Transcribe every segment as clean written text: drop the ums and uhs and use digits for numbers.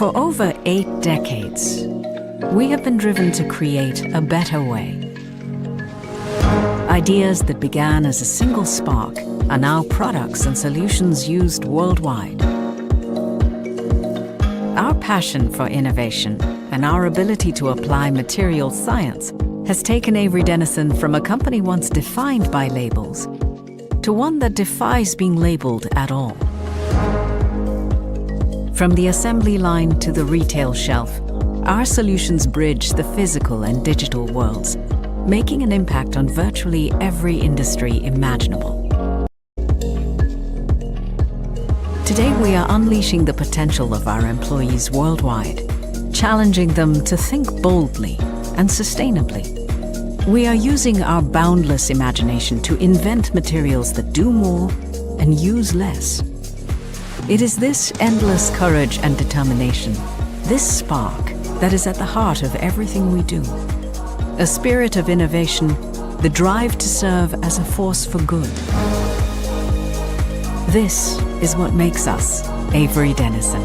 For over 8 decades, we have been driven to create a better way. Ideas that began as a single spark are now products and solutions used worldwide. Our passion for innovation and our ability to apply material science has taken Avery Dennison from a company once defined by labels to one that defies being labeled at all. From the assembly line to the retail shelf, our solutions bridge the physical and digital worlds, making an impact on virtually every industry imaginable. Today, we are unleashing the potential of our employees worldwide, challenging them to think boldly and sustainably. We are using our boundless imagination to invent materials that do more and use less. It is this endless courage and determination, this spark, that is at the heart of everything we do. A spirit of innovation, the drive to serve as a force for good. This is what makes us Avery Dennison.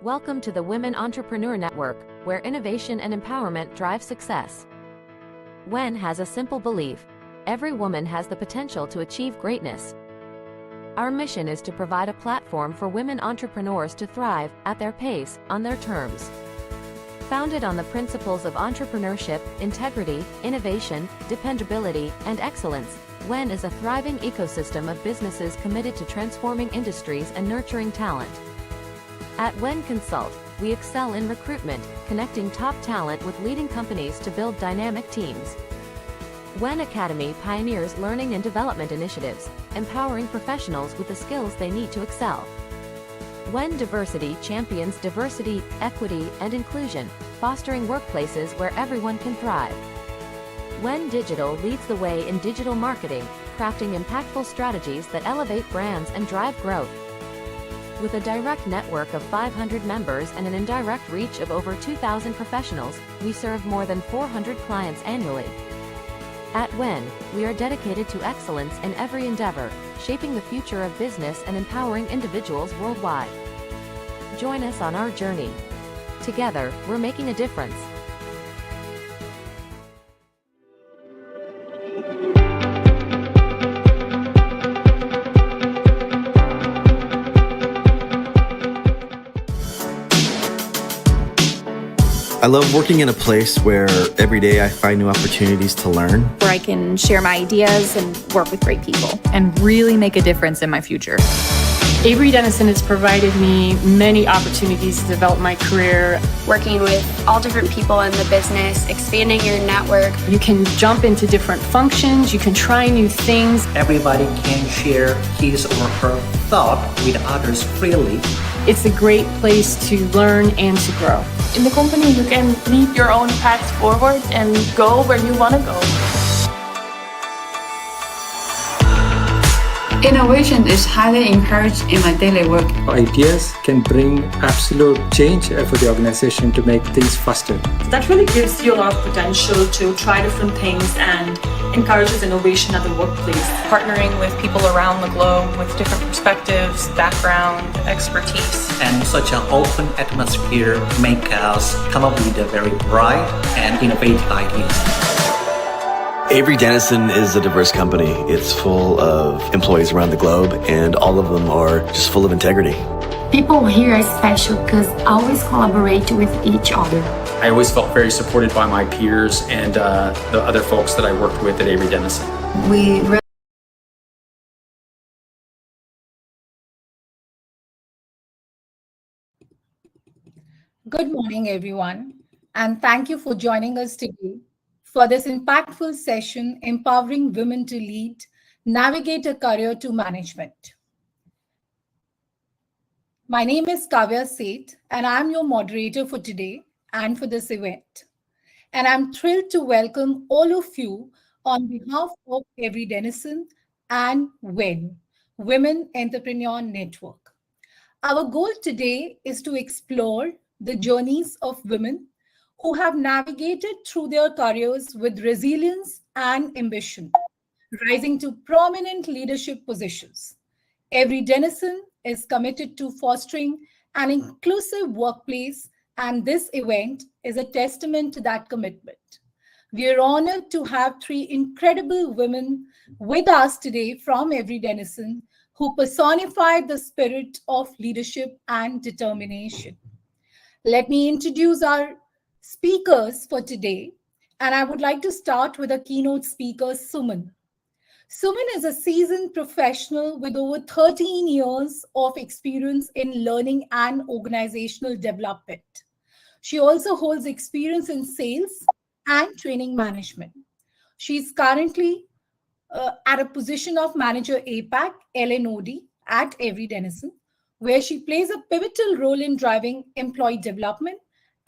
Welcome to the Women Entrepreneur Network, where innovation and empowerment drive success. WEN has a simple belief: every woman has the potential to achieve greatness. Our mission is to provide a platform for women entrepreneurs to thrive at their pace, on their terms. Founded on the principles of entrepreneurship, integrity, innovation, dependability, and excellence, WEN is a thriving ecosystem of businesses committed to transforming industries and nurturing talent. At WEN Consult, we excel in recruitment, connecting top talent with leading companies to build dynamic teams. WEN Academy pioneers learning and development initiatives, empowering professionals with the skills they need to excel. WEN Diversity champions diversity, equity, and inclusion, fostering workplaces where everyone can thrive. WEN Digital leads the way in digital marketing, crafting impactful strategies that elevate brands and drive growth. With a direct network of 500 members and an indirect reach of over 2,000 professionals, we serve more than 400 clients annually. At WEN, we are dedicated to excellence in every endeavor, shaping the future of business and empowering individuals worldwide. Join us on our journey. Together, we're making a difference. I love working in a place where every day I find new opportunities to learn. Where I can share my ideas and work with great people. And really make a difference in my future. Avery Dennison has provided me many opportunities to develop my career. Working with all different people in the business, expanding your network. You can jump into different functions, you can try new things. Everybody can share his or her thought with others freely. It's a great place to learn and to grow. In the company, you can lead your own path forward and go where you want to go. Innovation is highly encouraged in my daily work. Ideas can bring absolute change for the organization to make things faster. That really gives you a lot of potential to try different things and encourages innovation at the workplace. Partnering with people around the globe with different perspectives, background, expertise. And such an open atmosphere make us come up with a very bright and innovative ideas. Avery Dennison is a diverse company. It's full of employees around the globe, and all of them are just full of integrity. People here are special because I always collaborate with each other. I always felt very supported by my peers and the other folks that I worked with at Avery Dennison. Good morning, everyone, and thank you for joining us today for this impactful session, Empowering Women to Lead, Navigate a Career to Management. My name is Kavya Seth, and I'm your moderator for today and for this event. And I'm thrilled to welcome all of you on behalf of Avery Dennison and WEN, Women Entrepreneur Network. Our goal today is to explore the journeys of women who have navigated through their careers with resilience and ambition, rising to prominent leadership positions. Avery Dennison is committed to fostering an inclusive workplace, and this event is a testament to that commitment. We are honored to have three incredible women with us today from Avery Dennison who personified the spirit of leadership and determination. Let me introduce our speakers for today, and I would like to start with a keynote speaker, Suman. Suman is a seasoned professional with over 13 years of experience in learning and organizational development. She also holds experience in sales and training management. She is currently at a position of Manager APAC LNOD at Avery Dennison, where she plays a pivotal role in driving employee development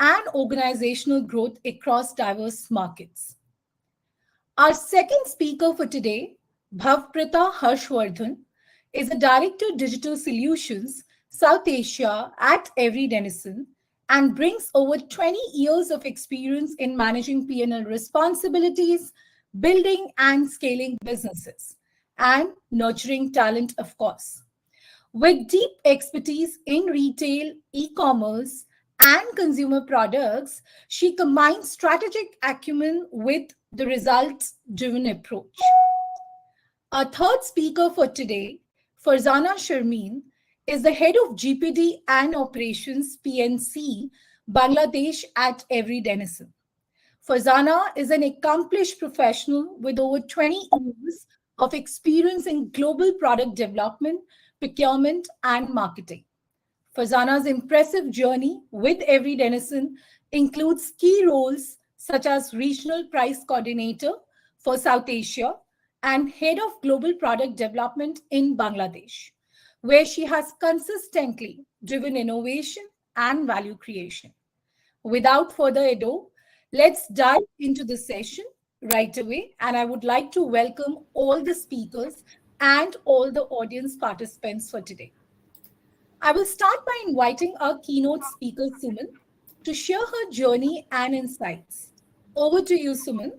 and organizational growth across diverse markets. Our second speaker for today, Bhavprita Harshvardhan, is a Director Digital Solutions South Asia at Avery Dennison and brings over 20 years of experience in managing P&L responsibilities, building and scaling businesses, and nurturing talent, of course. With deep expertise in retail, e-commerce, and consumer products, she combines strategic acumen with the results-driven approach. Our third speaker for today, Farzana Sharmeen, is the head of GPD and Operations PNC Bangladesh at Avery Dennison. Farzana is an accomplished professional with over 20 years of experience in global product development, procurement, and marketing. Farzana's impressive journey with Avery Dennison includes key roles such as Regional Price Coordinator for South Asia and Head of Global Product Development in Bangladesh, where she has consistently driven innovation and value creation. Without further ado, let's dive into the session right away, and I would like to welcome all the speakers and all the audience participants for today. I will start by inviting our keynote speaker, Suman, to share her journey and insights. Over to you, Suman.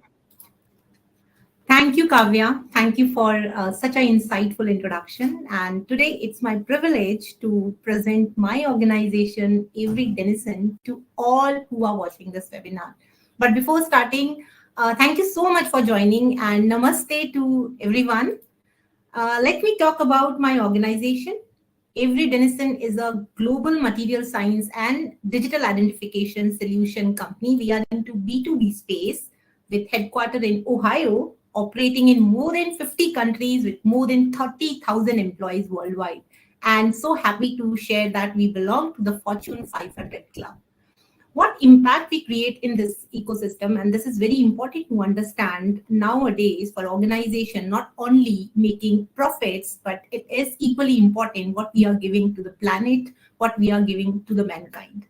Thank you, Kavya. Thank you for such an insightful introduction. And today it's my privilege to present my organization, Avery Dennison, to all who are watching this webinar. But before starting, thank you so much for joining and namaste to everyone. Let me talk about my organization. Avery Dennison is a global material science and digital identification solution company. We are into B2B space with headquarters in Ohio, operating in more than 50 countries with more than 30,000 employees worldwide. And so happy to share that we belong to the Fortune 500 club. What impact we create in this ecosystem, and this is very important to understand nowadays for organization, not only making profits, but it is equally important what we are giving to the planet, what we are giving to the mankind.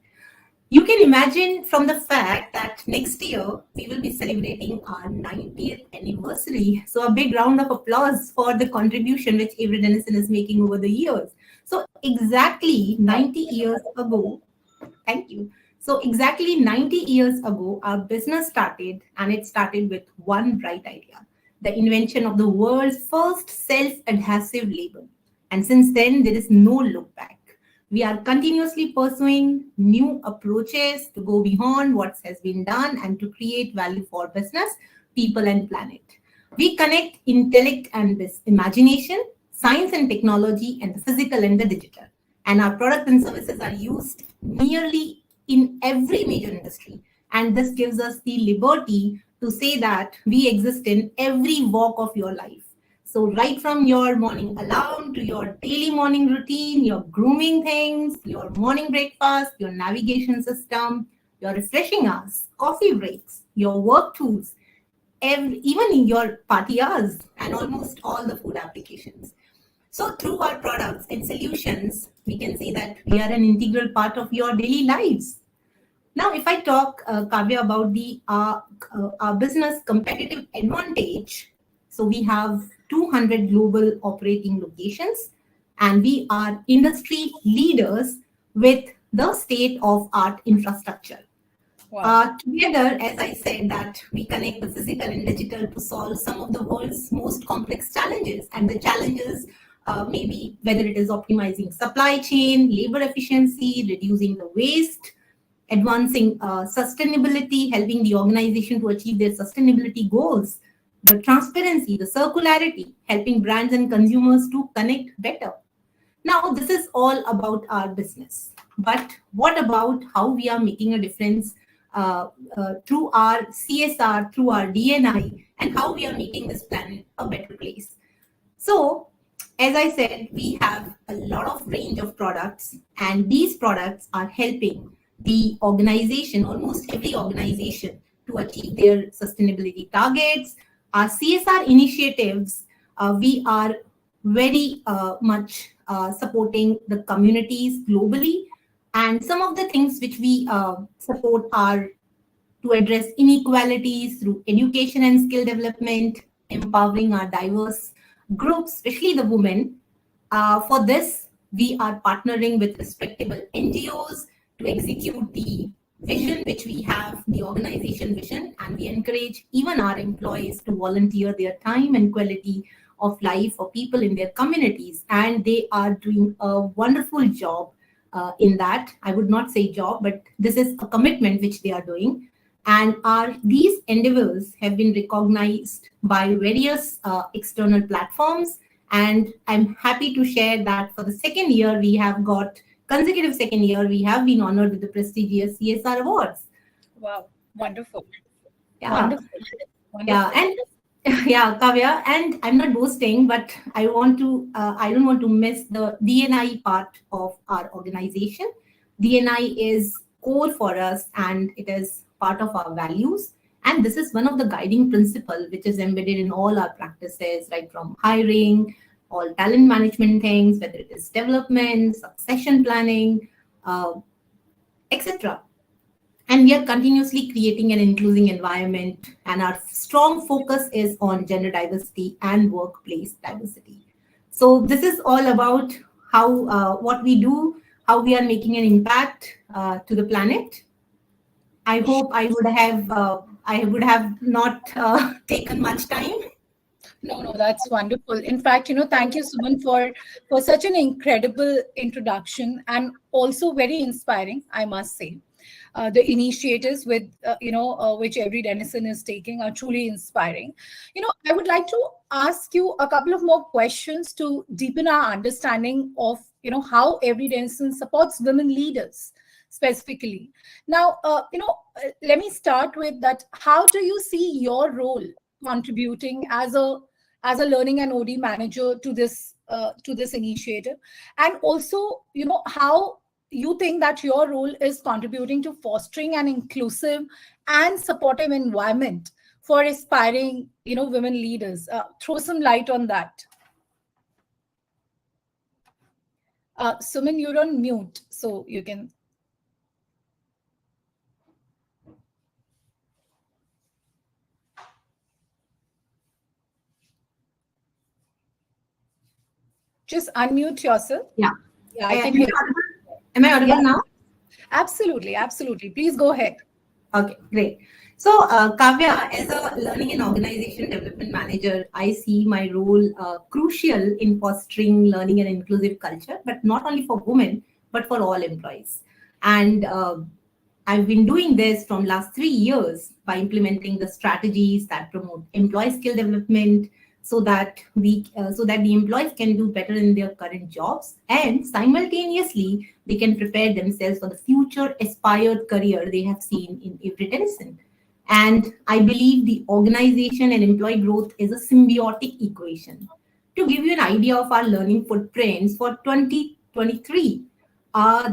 You can imagine from the fact that next year we will be celebrating our 90th anniversary. So a big round of applause for the contribution which Avery Dennison is making over the years. So exactly 90 years ago, thank you. So exactly 90 years ago, our business started, and it started with one bright idea, the invention of the world's first self-adhesive label. And since then, there is no look back. We are continuously pursuing new approaches to go beyond what has been done and to create value for business, people, and planet. We connect intellect and imagination, science and technology, and the physical and the digital. And our products and services are used nearly in every major industry. And this gives us the liberty to say that we exist in every walk of your life. So right from your morning alarm to your daily morning routine, your grooming things, your morning breakfast, your navigation system, your refreshing hours, coffee breaks, your work tools, even in your party hours, and almost all the food applications. So through our products and solutions, we can say that we are an integral part of your daily lives. Now, if I talk, Kavya, about our business competitive advantage, so we have 200 global operating locations, and we are industry leaders with the state-of-art infrastructure. Together, as I said, that we connect the physical and digital to solve some of the world's most complex challenges. And the challenges maybe whether it is optimizing supply chain, labor efficiency, reducing the waste, advancing sustainability, helping the organization to achieve their sustainability goals, the transparency, the circularity, helping brands and consumers to connect better. Now, this is all about our business. But what about how we are making a difference through our CSR, through our DNI, and how we are making this planet a better place? So, as I said, we have a lot of range of products, and these products are helping the organization, almost every organization, to achieve their sustainability targets. Our CSR initiatives, we are very much supporting the communities globally. And some of the things which we support are to address inequalities through education and skill development, empowering our diverse groups, especially the women. For this, we are partnering with respectable NGOs to execute the vision which we have, the organization vision, and we encourage even our employees to volunteer their time and quality of life for people in their communities. And they are doing a wonderful job in that. I would not say job, but this is a commitment which they are doing. And these endeavors have been recognized by various external platforms. And I'm happy to share that for the second year, we have got consecutive second year, we have been honored with the prestigious CSR awards. Wow, wonderful. Yeah. Wonderful. Yeah, and yeah, Kavya, and I'm not boasting, but I don't want to miss the DNI part of our organization. DNI is core for us, and it is part of our values. And this is one of the guiding principles which is embedded in all our practices, right from hiring, all talent management things, whether it is development, succession planning, etc. And we are continuously creating an inclusive environment, and our strong focus is on gender diversity and workplace diversity. So this is all about how what we do, how we are making an impact to the planet. I hope I would have not taken much time. No, that's wonderful. In fact, thank you, Suman, for such an incredible introduction, and also very inspiring, I must say. The initiatives with which Avery Dennison is taking are truly inspiring. I would like to ask you a couple of more questions to deepen our understanding of how Avery Dennison supports women leaders specifically. Now, let me start with that. How do you see your role contributing as a learning and OD manager to this initiative, and also how you think that your role is contributing to fostering an inclusive and supportive environment for aspiring women leaders? Throw some light on that. Suman, you're on mute, so you can. Just unmute yourself. Yeah. I can hear. Am I audible now? Absolutely. Please go ahead. Okay, great. So, Kavya, as a learning and organization development manager, I see my role crucial in fostering learning and inclusive culture, but not only for women, but for all employees. And I've been doing this from last 3 years by implementing the strategies that promote employee skill development, so that the employees can do better in their current jobs, and simultaneously they can prepare themselves for the future aspired career they have seen in Avery Dennison. And I believe the organization and employee growth is a symbiotic equation. To give you an idea of our learning footprints for 2023,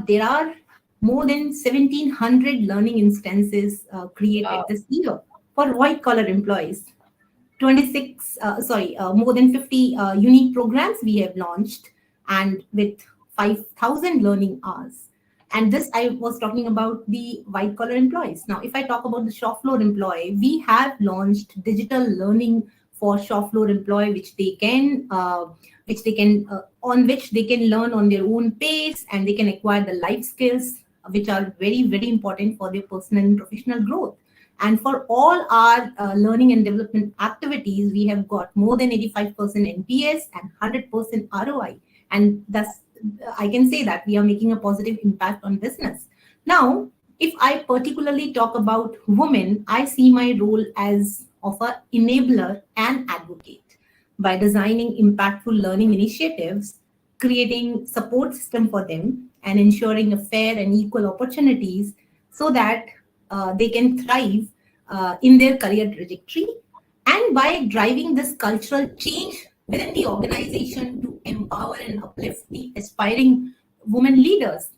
there are more than 1,700 learning instances created this year for white collar employees. More than 50 unique programs we have launched, and with 5,000 learning hours. And this, I was talking about the white collar employees. Now, if I talk about the shop floor employee, we have launched digital learning for shop floor employee, on which they can learn on their own pace, and they can acquire the life skills which are very, very important for their personal and professional growth. And for all our learning and development activities, we have got more than 85% NPS and 100% ROI. And thus, I can say that we are making a positive impact on business. Now, if I particularly talk about women, I see my role as of an enabler and advocate. By designing impactful learning initiatives, creating support system for them, and ensuring a fair and equal opportunities so that they can thrive in their career trajectory, and by driving this cultural change within the organization to empower and uplift the aspiring women leaders.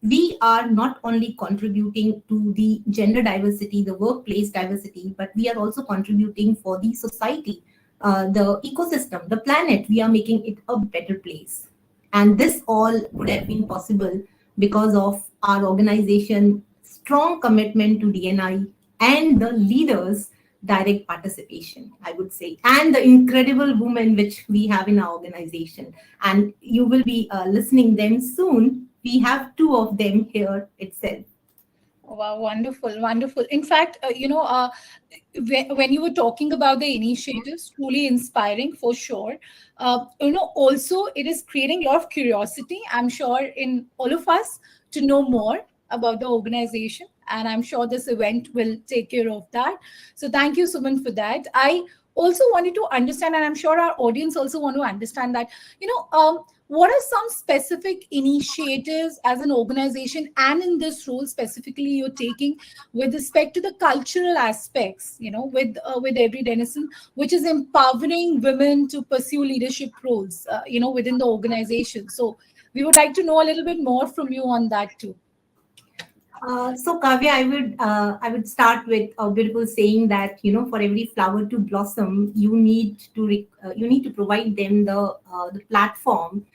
We are not only contributing to the gender diversity, the workplace diversity, but we are also contributing for the society, the ecosystem, the planet. We are making it a better place. And this all would have been possible because of our organization's strong commitment to D&I and the leaders' direct participation, I would say, and the incredible women which we have in our organization. And you will be listening them soon. We have 2 of them here itself. Wow, wonderful, wonderful. In fact, when you were talking about the initiatives, truly inspiring for sure. Also it is creating a lot of curiosity, I'm sure, in all of us to know more about the organization. And I'm sure this event will take care of that. So thank you, Suman, for that. I also wanted to understand, and I'm sure our audience also want to understand that, what are some specific initiatives as an organization and in this role specifically you're taking with respect to the cultural aspects, with Avery Dennison, which is empowering women to pursue leadership roles, within the organization. So we would like to know a little bit more from you on that too. So Kavya, I would start with a beautiful saying that for every flower to blossom, you need to provide them the platform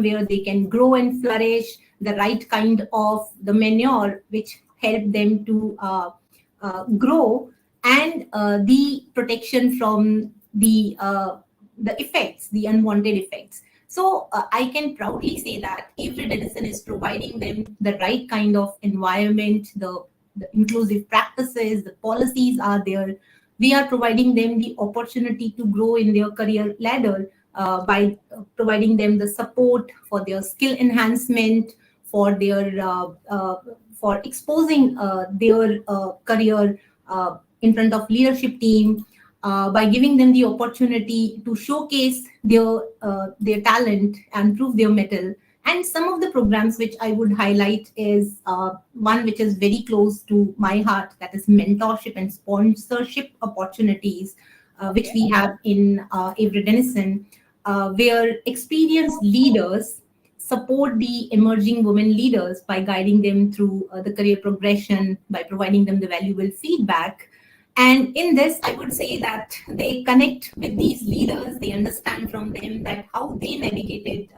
where they can grow and flourish, the right kind of the manure which help them to grow, and the protection from the effects, the unwanted effects. So I can proudly say that Avery Dennison is providing them the right kind of environment, the inclusive practices, the policies are there. We are providing them the opportunity to grow in their career ladder by providing them the support for their skill enhancement, for their for exposing their career in front of leadership team. By giving them the opportunity to showcase their talent and prove their mettle. And some of the programs which I would highlight is one which is very close to my heart, that is mentorship and sponsorship opportunities, which we have in Avery Dennison, where experienced leaders support the emerging women leaders by guiding them through the career progression, by providing them the valuable feedback. And in this, I would say that they connect with these leaders, they understand from them that how they navigated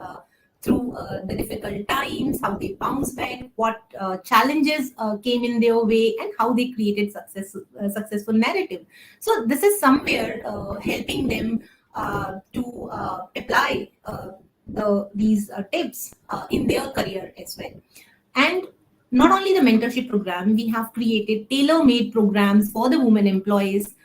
through the difficult times, how they bounced back, what challenges came in their way, and how they created successful narrative. So this is somewhere helping them to apply these tips in their career as well. And not only the mentorship program, we have created tailor-made programs for the women employees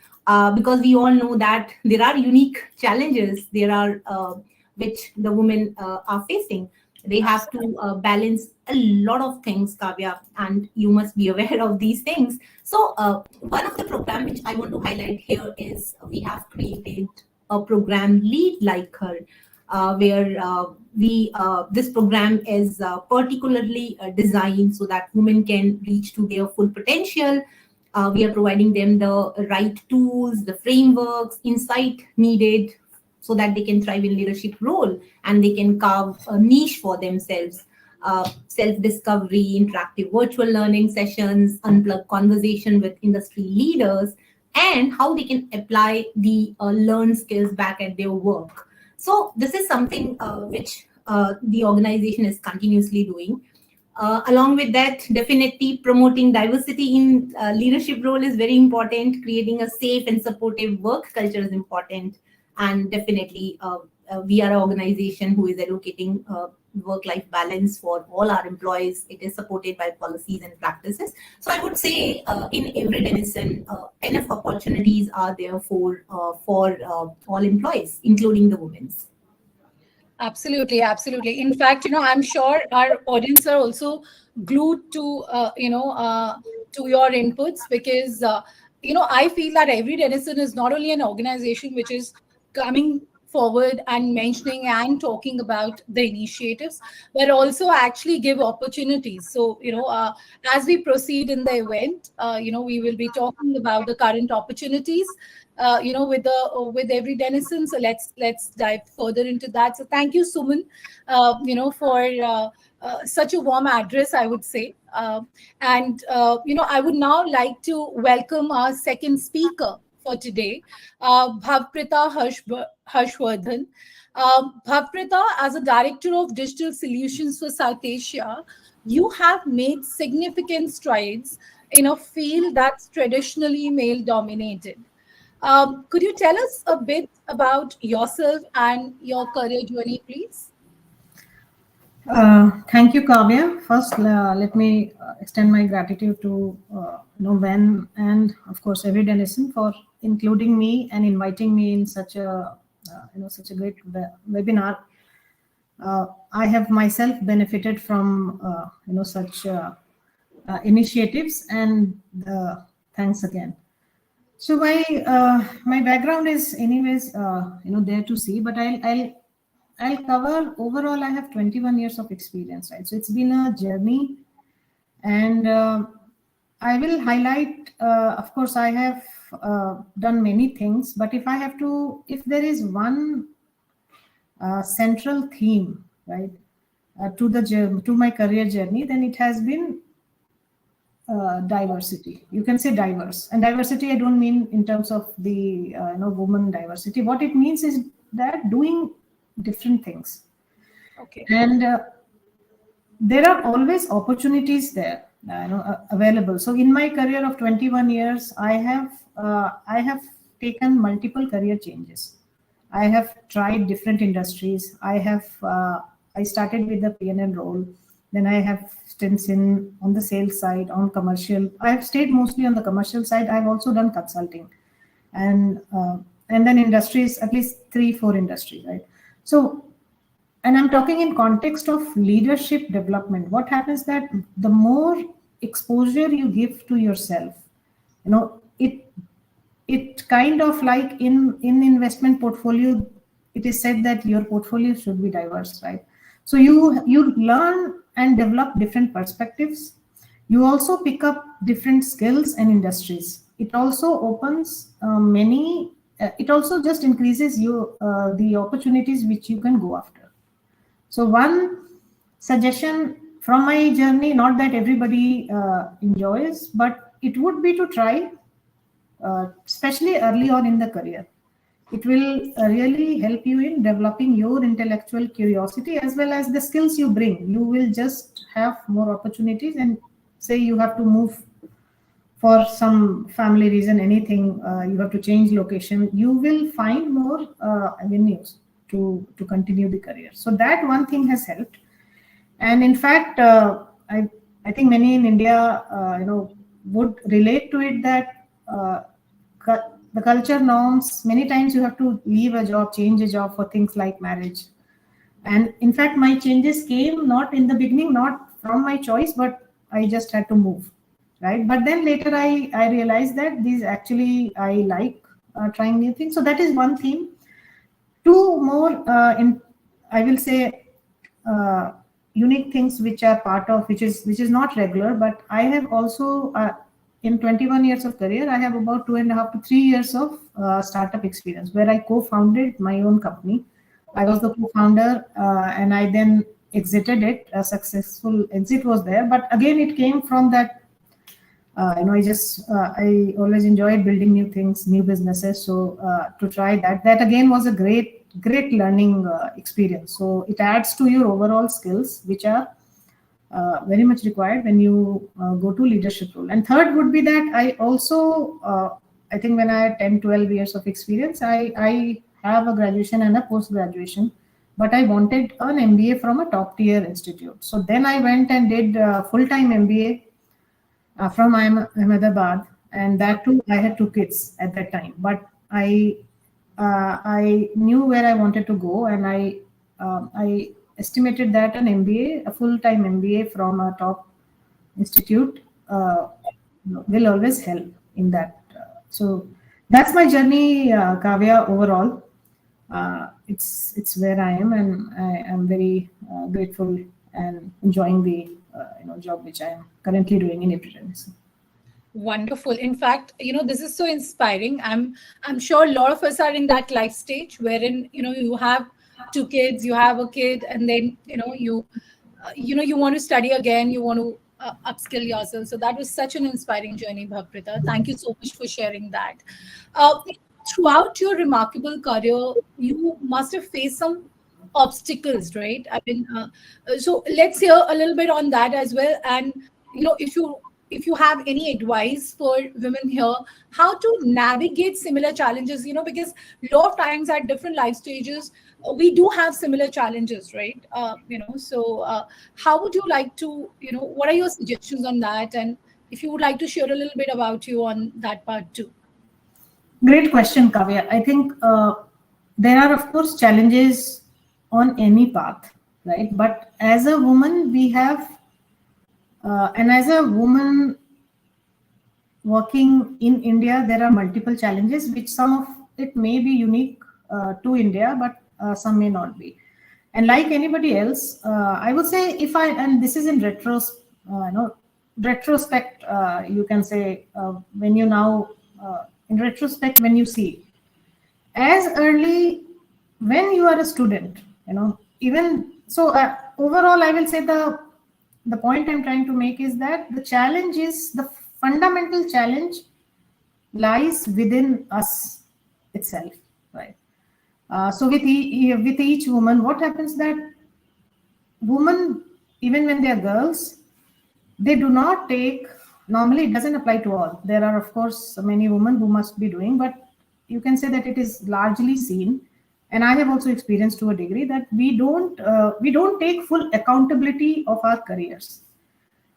because we all know that there are unique challenges which the women are facing. They have to balance a lot of things, Kavya, and you must be aware of these things. So one of the programs which I want to highlight here is we have created a program, Lead Like Her, where this program is particularly designed so that women can reach to their full potential. We are providing them the right tools, the frameworks, insight needed so that they can thrive in leadership role and they can carve a niche for themselves. Self-discovery, interactive virtual learning sessions, unplugged conversation with industry leaders, and how they can apply the learned skills back at their work. So this is something which the organization is continuously doing. Along with that, definitely promoting diversity in leadership role is very important. Creating a safe and supportive work culture is important. And definitely, we are an organization who is allocating work-life balance for all our employees. It is supported by policies and practices. So I would say in Avery Dennison, enough opportunities are there for all employees, including the women's. Absolutely, absolutely. In fact, I'm sure our audience are also glued to, to your inputs because, I feel that Avery Dennison is not only an organization which is coming forward and mentioning and talking about the initiatives, but also actually give opportunities. So, as we proceed in the event, we will be talking about the current opportunities with Avery Dennison. So let's dive further into that. So thank you, Suman, for such a warm address, I would say. I would now like to welcome our second speaker for today, Bhavprita Harshvardhan. Bhavprita, as a director of digital solutions for South Asia, you have made significant strides in a field that's traditionally male dominated. Could you tell us a bit about yourself and your career journey, please? Thank you, Kavya. First, let me extend my gratitude to Wen and, of course, Avery Dennison for including me and inviting me in such a such a great webinar. I have myself benefited from such initiatives, and thanks again. So my background is anyways there to see, but I'll cover overall. I have 21 years of experience, right? So it's been a journey, and I will highlight. Of course, I have done many things, but if there is one central theme, right, to my career journey, then it has been diversity. You can say diverse, and diversity I don't mean in terms of the woman diversity. What it means is that doing different things. Okay. And there are always opportunities there available. So in my career of 21 years, I have taken multiple career changes. I have tried different industries. I started with the P&L role. Then I have stints on the sales side, on commercial. I have stayed mostly on the commercial side. I've also done consulting, and then industries, at least 3-4 industries, right? So, and I'm talking in context of leadership development. What happens that the more exposure you give to yourself, it kind of like in investment portfolio, it is said that your portfolio should be diverse, right? So you learn and develop different perspectives. You also pick up different skills and industries. It also opens it also just increases the opportunities which you can go after. So one suggestion from my journey, not that everybody enjoys, but it would be to try, especially early on in the career. It will really help you in developing your intellectual curiosity as well as the skills you bring. You will just have more opportunities, and say you have to move for some family reason, anything, you have to change location, you will find more avenues to continue the career. So that one thing has helped. And in fact, I think many in India, would relate to it, that the culture norms, many times you have to leave a job, change a job for things like marriage. And in fact, my changes came not in the beginning, not from my choice, but I just had to move, right? But then later I realized that these actually, I like trying new things. So that is one theme. Two more, I will say, unique things which are part of, which is not regular, but I have also, in 21 years of career, I have about 2.5 to 3 years of startup experience where I co-founded my own company. I was the co-founder, and I then exited it. A successful exit was there, but again, it came from that. I always enjoyed building new things, new businesses. So to try that again was a great learning experience. So it adds to your overall skills, which are very much required when you go to leadership role. And third would be that I also, I think when I had 10, 12 years of experience, I have a graduation and a post-graduation but I wanted an MBA from a top tier institute. So then I went and did full-time MBA from Ahmedabad, and that too I had 2 kids at that time. But I knew where I wanted to go, and I estimated that an MBA, a full-time MBA from a top institute, will always help in that. So that's my journey, Kavya. Overall, it's where I am, and I am very grateful and enjoying the job which I am currently doing in Avery Dennison. Wonderful. In fact, this is so inspiring. I'm sure a lot of us are in that life stage wherein you have 2 kids, you have a kid, and then you want to study again, you want to upskill yourself. So that was such an inspiring journey, Bhavprita. Thank you so much for sharing that. Throughout your remarkable career, you must have faced some obstacles, right? I mean, so let's hear a little bit on that as well. And if you have any advice for women here, how to navigate similar challenges, because a lot of times at different life stages, we do have similar challenges, right? So how would you like to, what are your suggestions on that? And if you would like to share a little bit about you on that part too. Great question, Kavya. I think there are, of course, challenges on any path, right? But as a woman, we have and as a woman working in India, there are multiple challenges, which some of it may be unique to India, but some may not be. And like anybody else, I would say and this is in retrospect, you can say, when you now, in retrospect, when you see, as early when you are a student, even so, overall, I will say the point I'm trying to make is that the fundamental challenge lies within us itself, right? So with each woman, what happens that women, even when they are girls, they do not take, normally it doesn't apply to all. There are, of course, many women who must be doing, but you can say that it is largely seen. And I have also experienced to a degree that we don't take full accountability of our careers,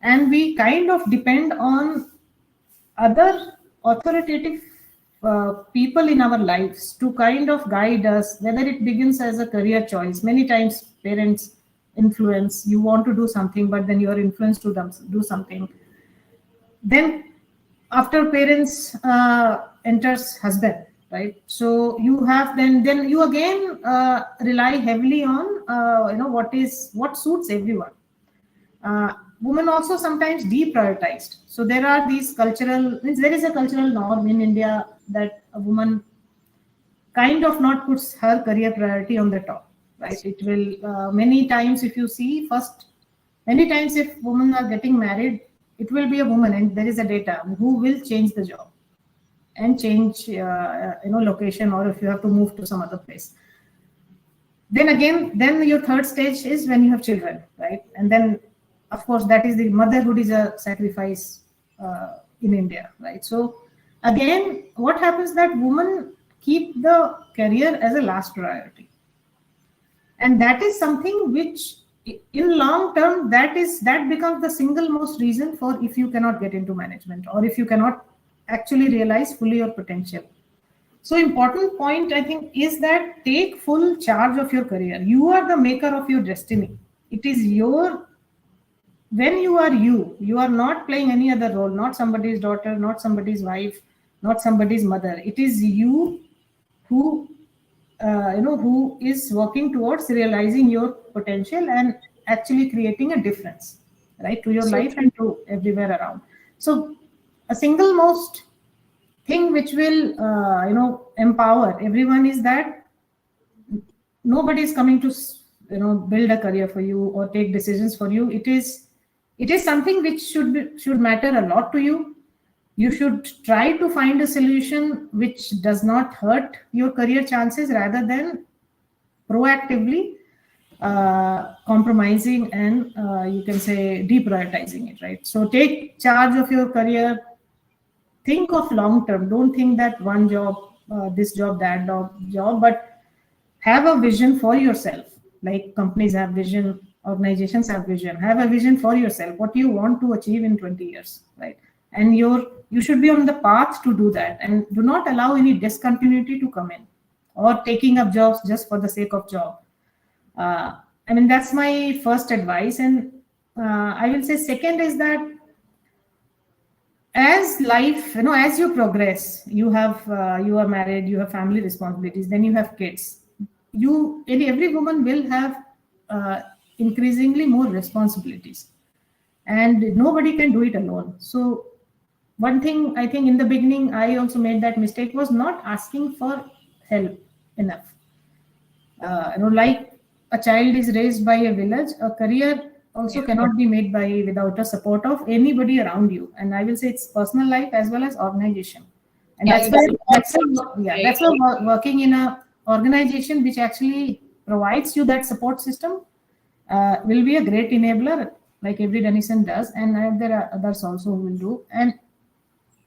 and we kind of depend on other authoritative people in our lives to kind of guide us, whether it begins as a career choice. Many times parents influence, you want to do something, but then you are influenced to do something. Then after parents enters husband, right? So you have then you again rely heavily on what suits everyone. Women also sometimes deprioritized. So there are these there is a cultural norm in India that a woman kind of not puts her career priority on the top, right? It will many times, if you see, many times if women are getting married, it will be a woman, and there is a data who will change the job and change location, or if you have to move to some other place. Then your third stage is when you have children, right? And then, of course, that is the motherhood is a sacrifice in India, right? So again, what happens that women keep the career as a last priority, and that is something which, in long term, that becomes the single most reason for if you cannot get into management, or if you cannot actually realize fully your potential. So important point, I think, is that take full charge of your career. You are the maker of your destiny. It is when you are not playing any other role, not somebody's daughter, not somebody's wife, not somebody's mother. It is you who is working towards realizing your potential and actually creating a difference, right, to your life and to everywhere around. So a single most thing which will empower everyone is that nobody is coming to build a career for you or take decisions for you. It is something which should matter a lot to you. You should try to find a solution which does not hurt your career chances, rather than proactively compromising and you can say deprioritizing it, right? So take charge of your career. Think of long term. Don't think that one job, this job, that job, but have a vision for yourself. like companies have vision, organizations have vision. Have a vision for yourself, what you want to achieve in 20 years, right? And you should be on the path to do that, and do not allow any discontinuity to come in, or taking up jobs just for the sake of job. I mean, that's my first advice. And I will say second is that as life, as you progress, you are married, you have family responsibilities, then you have kids. Every woman will have increasingly more responsibilities, and nobody can do it alone. So one thing, I think in the beginning, I also made that mistake, was not asking for help enough. Like a child is raised by a village, a career also cannot be made without a support of anybody around you. And I will say it's personal life as well as organization. And that's why working in a organization which actually provides you that support system will be a great enabler, like Avery Dennison does, and there are others also who will do. And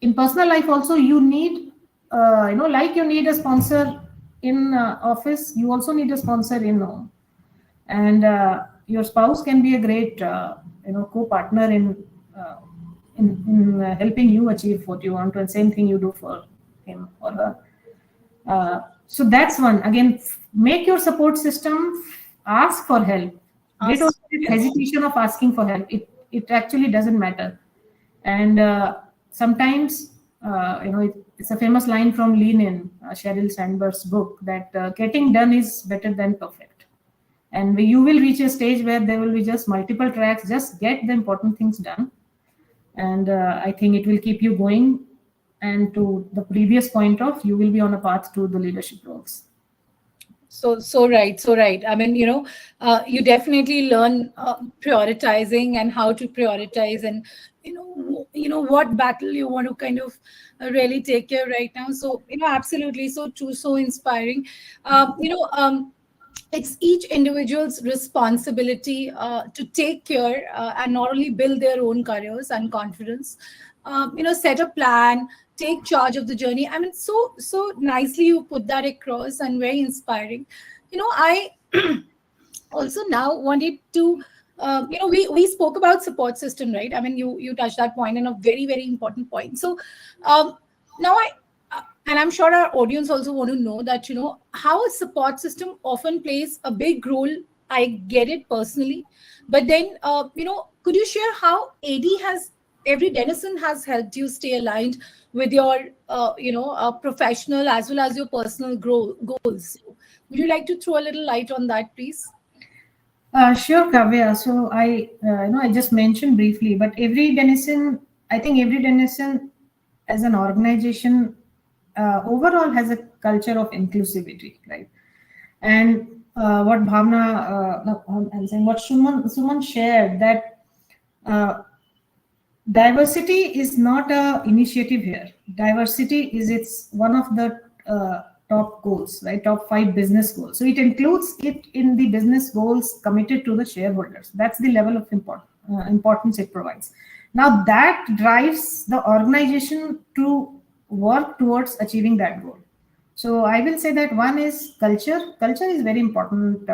in personal life also, you need, like you need a sponsor in office, you also need a sponsor in home. And your spouse can be a great, co-partner in helping you achieve what you want, and same thing you do for him or her. So that's one. Again, make your support system, ask for help. Get over the hesitation of asking for help. It actually doesn't matter. And sometimes, it's a famous line from Lean In, Sheryl Sandberg's book, that getting done is better than perfect. And you will reach a stage where there will be just multiple tracks. Just get the important things done. And I think it will keep you going. And to the previous point of, you will be on a path to the leadership roles. So right. I mean, you definitely learn prioritizing and how to prioritize, and what battle you want to kind of really take care right now. So absolutely, so true, so inspiring. It's each individual's responsibility to take care and not only build their own careers and confidence. Set a plan, take charge of the journey. I mean, so nicely you put that across, and very inspiring. I also now wanted to, we spoke about support system, right? I mean, you touched that point, and a very, very important point. So now and I'm sure our audience also want to know that, how a support system often plays a big role. I get it personally, but then, could you share how Avery Dennison has helped you stay aligned with your, professional as well as your personal goals? Would you like to throw a little light on that, please? Sure, Kavya. So I just mentioned briefly, but Avery Dennison as an organization overall has a culture of inclusivity, right? And what Bhavna, I'm saying, what Suman shared, that diversity is not a initiative here. Diversity is one of the top goals, right? Top 5 business goals. So it includes it in the business goals committed to the shareholders. That's the level of importance it provides. Now that drives the organization to work towards achieving that goal. So I will say that one is culture. Culture is very important.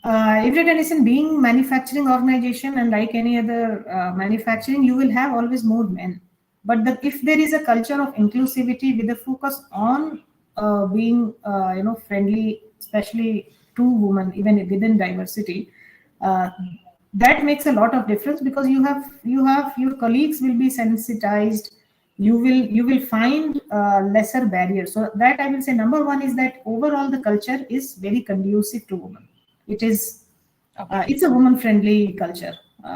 Avery Dennison being manufacturing organization, and like any other manufacturing, you will have always more men. But if there is a culture of inclusivity with a focus on being friendly, especially to women, even within diversity, that makes a lot of difference, because you have your colleagues will be sensitized. You will find lesser barriers. So that I will say, number one is that overall the culture is very conducive to women. It is it's a woman friendly culture.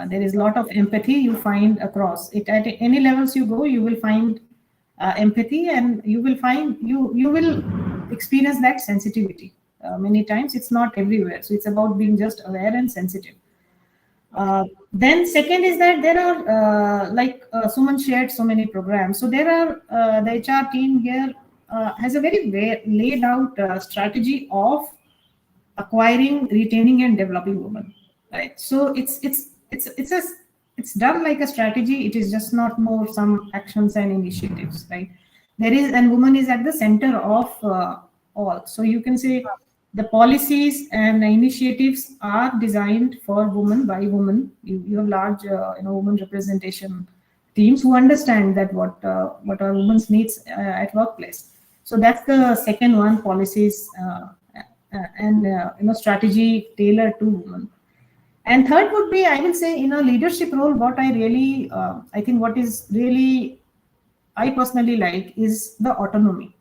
There is a lot of empathy you find across it. At any levels you go, you will find empathy, and you will find you will experience that sensitivity. Many times it's not everywhere, so it's about being just aware and sensitive. Then second is that there are Suman shared so many programs. So there are the HR team here has a very laid out strategy of acquiring, retaining, and developing women. Right. So it's done like a strategy. It is just not more some actions and initiatives. Right. And woman is at the center of all. So you can say the policies and initiatives are designed for women by women. You have large, women representation teams who understand that what are women's needs at workplace. So that's the second one: policies and strategy tailored to women. And third would be, I will say, in a leadership role, what I really, I think what is really, I personally like is the autonomy.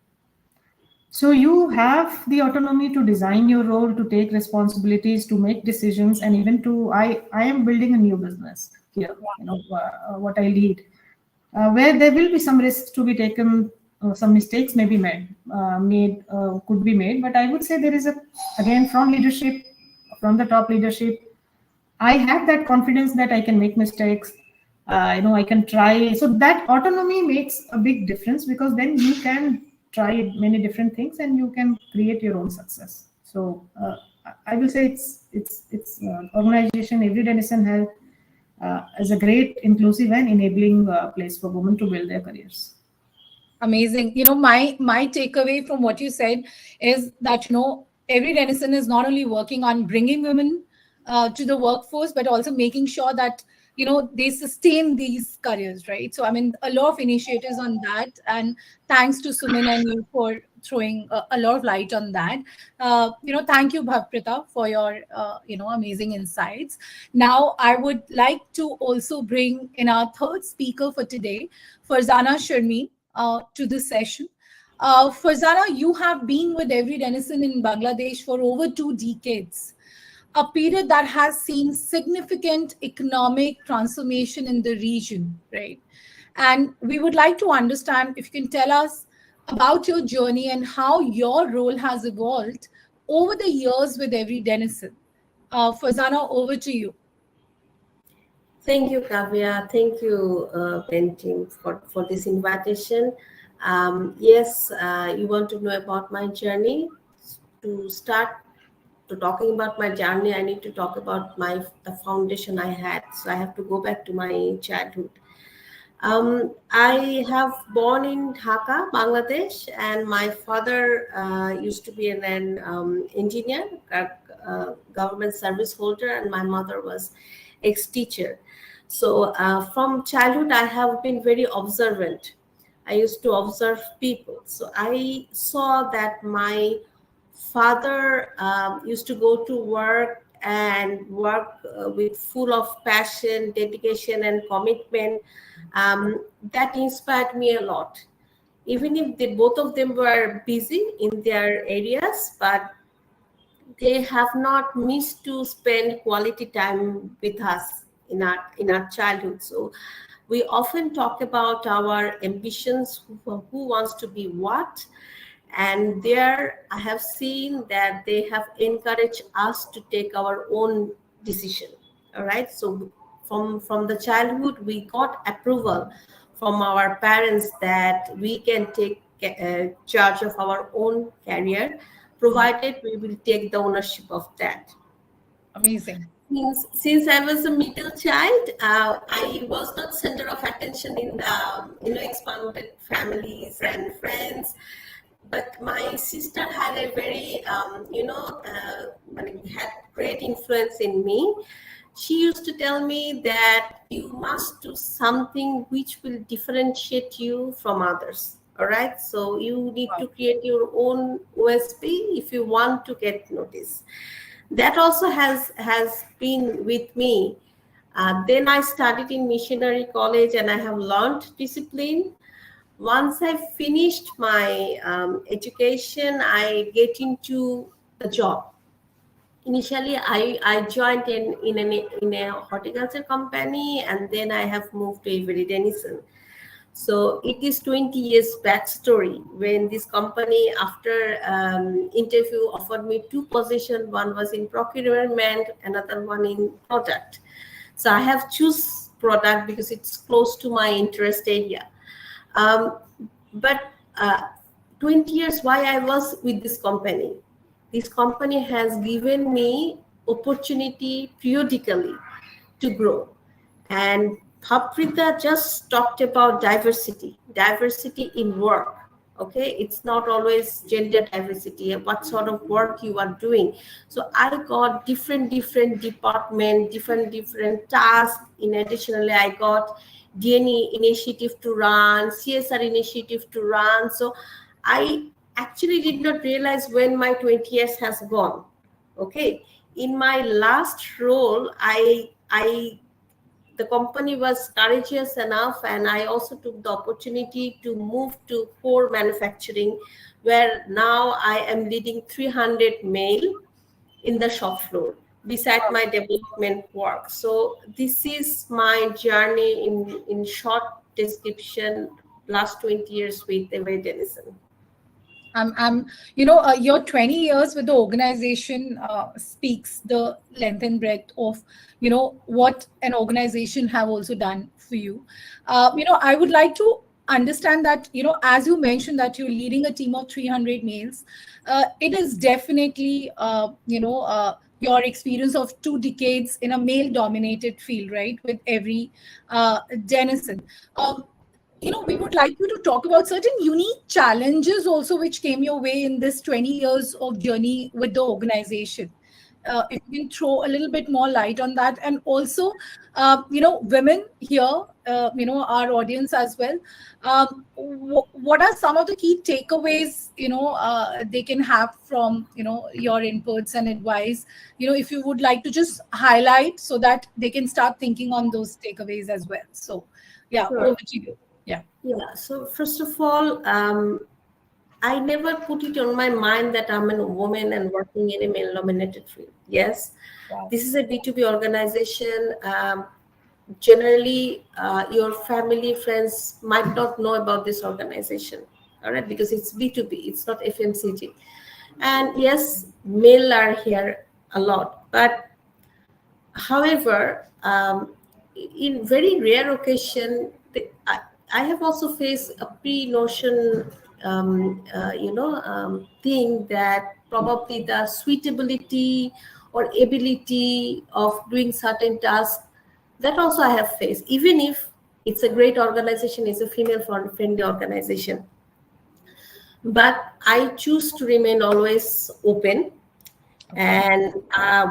So you have the autonomy to design your role, to take responsibilities, to make decisions, and even to, I am building a new business here, what I lead, where there will be some risks to be taken, some mistakes may be could be made. But I would say there is again, from leadership, from the top leadership, I have that confidence that I can make mistakes. I can try. So that autonomy makes a big difference, because then you can try many different things and you can create your own success. So I will say it's organization Avery Dennison has is a great inclusive and enabling place for women to build their careers. Amazing. My takeaway from what you said is that, Avery Dennison is not only working on bringing women to the workforce, but also making sure that, they sustain these careers, right? So, a lot of initiatives on that. And thanks to Suman and you for throwing a lot of light on that. Thank you, Bhavprita, for your, amazing insights. Now, I would like to also bring in our third speaker for today, Farzana Sharmi, to this session. Farzana, you have been with Avery Dennison in Bangladesh for over 2 decades, a period that has seen significant economic transformation in the region, right? And we would like to understand if you can tell us about your journey and how your role has evolved over the years with Avery Dennison. Farzana, over to you. Thank you, Kavya. Thank you, Ben team, for this invitation. Yes, you want to know about my journey. To start to talking about my journey, I need to talk about the foundation I had. So I have to go back to my childhood. I have born in Dhaka, Bangladesh, and my father used to be an engineer, government service holder, and my mother was ex-teacher. So from childhood, I have been very observant. I used to observe people. So I saw that my father used to go to work and work with full of passion, dedication, and commitment. That inspired me a lot. Even if both of them were busy in their areas, but they have not missed to spend quality time with us in our childhood. So we often talk about our ambitions, who wants to be what, and there I have seen that they have encouraged us to take our own decision. All right, so from the childhood we got approval from our parents that we can take charge of our own career, provided we will take the ownership of that. Amazing. Since I was a middle child, I was not center of attention in the expanded families and friends. But my sister had a very, had great influence in me. She used to tell me that you must do something which will differentiate you from others. All right, so you need to create your own USP if you want to get noticed. That also has been with me. Then I studied in missionary college and I have learned discipline. Once I finished my education, I get into the job. Initially, I joined in a horticulture company, and then I have moved to Avery Dennison. So it is 20 years backstory when this company, after interview, offered me 2 positions. One was in procurement, another one in product. So I have choose product because it's close to my interest area. But 20 years why I was with this company. This company has given me opportunity periodically to grow. And Bhavprita just talked about diversity in work. Okay, it's not always gender diversity and what sort of work you are doing. So I got different department, different tasks. In additionally, I got DNA initiative to run, CSR initiative to run. So I actually did not realize when my 20 years has gone. Okay, in my last role, the company was courageous enough, and I also took the opportunity to move to core manufacturing, where now I am leading 300 male in the shop floor beside my development work. So this is my journey in short description, last 20 years with Avery Dennison. Your 20 years with the organization speaks the length and breadth of, what an organization have also done for you. I would like to understand that, as you mentioned that you're leading a team of 300 males, it is definitely, your experience of 2 decades in a male dominated field, right? With Avery Dennison. We would like you to talk about certain unique challenges also which came your way in this 20 years of journey with the organization. If you can throw a little bit more light on that. And also, women here, our audience as well, what are some of the key takeaways, they can have from, your inputs and advice, if you would like to just highlight so that they can start thinking on those takeaways as well. So, yeah, Sure. over to you. Yeah. So first of all, I never put it on my mind that I'm a woman and working in a male-dominated field. Yes, this is a B2B organization. Generally, your family, friends might not know about this organization, all right, because it's B2B, it's not FMCG. And yes, male are here a lot, but however, in very rare occasion, I have also faced a pre-notion, thing that probably the suitability or ability of doing certain tasks, that also I have faced, even if it's a great organization, it's a female-friendly organization. But I choose to remain always open, and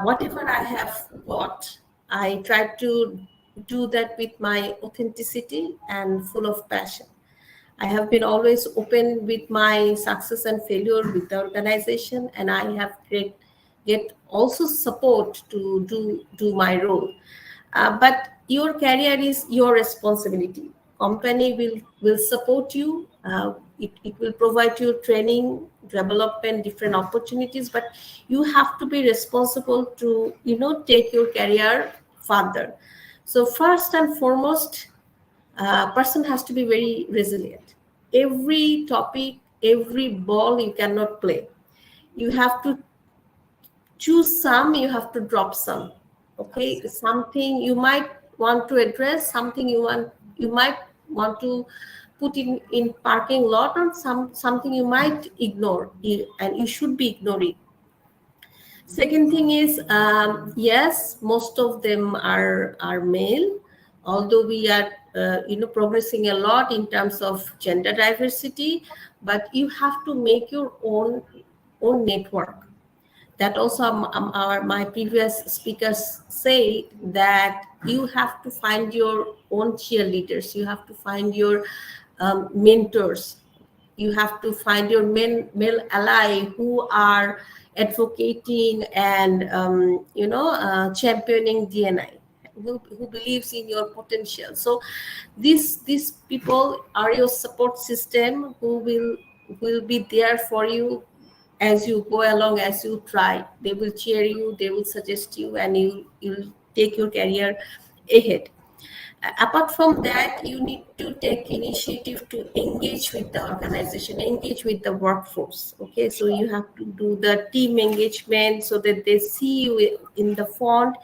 whatever I have got, I try to do that with my authenticity and full of passion. I have been always open with my success and failure with the organization, and I have get also support to do my role. But your career is your responsibility. Company will support you. It will provide you training, development, different opportunities, but you have to be responsible to take your career further. So first and foremost, person has to be very resilient. Every topic, every ball you cannot play. You have to choose some, you have to drop some. Okay, something you might want to address, something you might want to put in parking lot, or something you might ignore, and you should be ignoring. Second thing is, yes, most of them are male, although we are progressing a lot in terms of gender diversity, but you have to make your own network. That also my previous speakers say that you have to find your own cheerleaders, you have to find your mentors, you have to find your male ally who are advocating and championing DNI, who believes in your potential. So these people are your support system, who will be there for you as you go along, as you try. They will cheer you, they will suggest you, and you'll take your career ahead. Apart from that, you need to take initiative to engage with the organization, engage with the workforce. Okay, so you have to do the team engagement so that they see you in the front.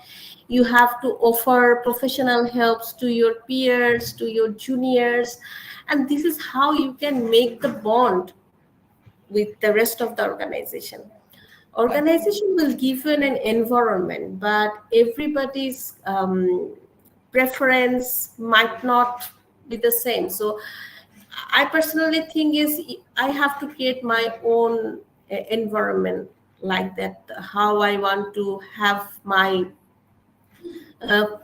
You have to offer professional helps to your peers, to your juniors, and this is how you can make the bond with the rest of the organization. Organization will give you an environment, but everybody's preference might not be the same. So I personally think is I have to create my own environment like that. How I want to have my